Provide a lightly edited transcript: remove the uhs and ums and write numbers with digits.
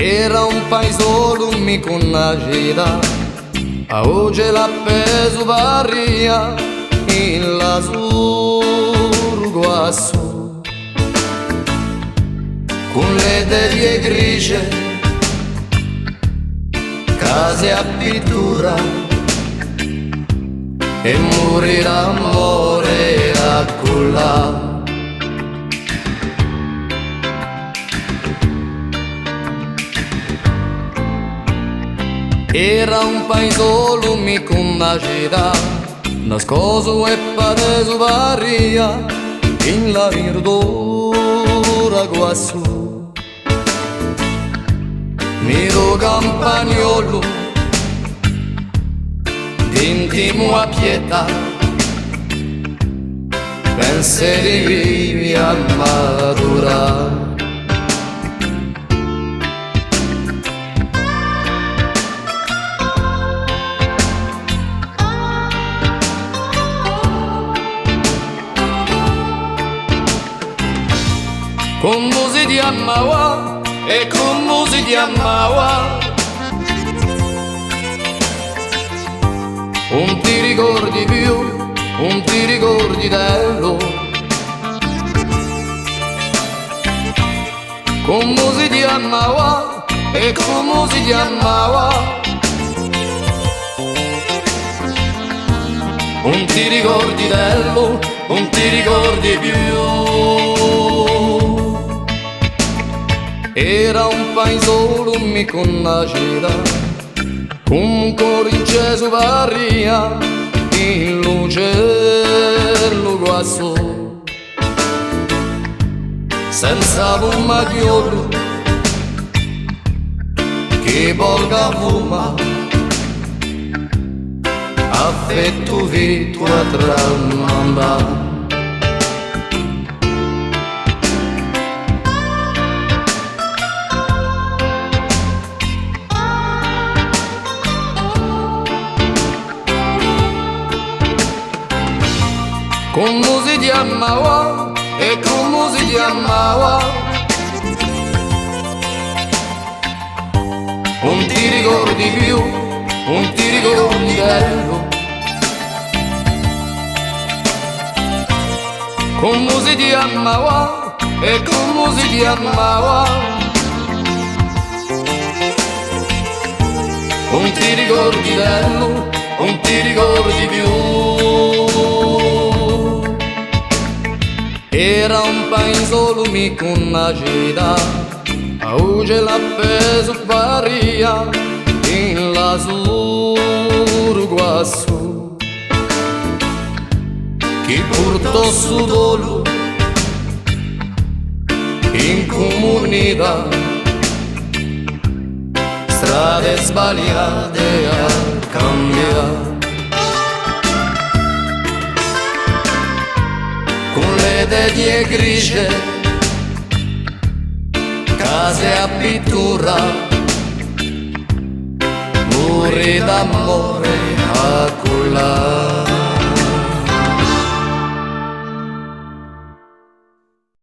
Era un paesolo mica una città, a oggi l'ha preso varia in l'azzurro guasso, con le teglie grigie, case a pittura e muri d'amore a cullare. Era un paesolo mica una città, nascosto e pareso varia in la verdura guassù. Miro campagnolo d'intimo a pietà, pensieri vivi a maturare. Come si chiamava e come si chiamava, non ti ricordi più, non ti ricordi dello. Come si chiamava e come si chiamava, non ti ricordi dello, non ti ricordi più. Era un paesolo mica una città, con un corinceso varia in l'uccello guasso, senza un macchiolo che porca fuma, affetto vito a tramandare. Come si chiamava e come si chiamava, non ti ricordi più, non ti ricordi dello. Come si chiamava e come si chiamava, non ti ricordi dello, non ti ricordi più. Era un paesolo mica una città, a oggi l'ha preso varia in l'azzurro guassù, chi portò su dolo in comunità, strade sbagliate a cambiare. Con le teglie grigie, case a pittura, muri d'amore a cullare.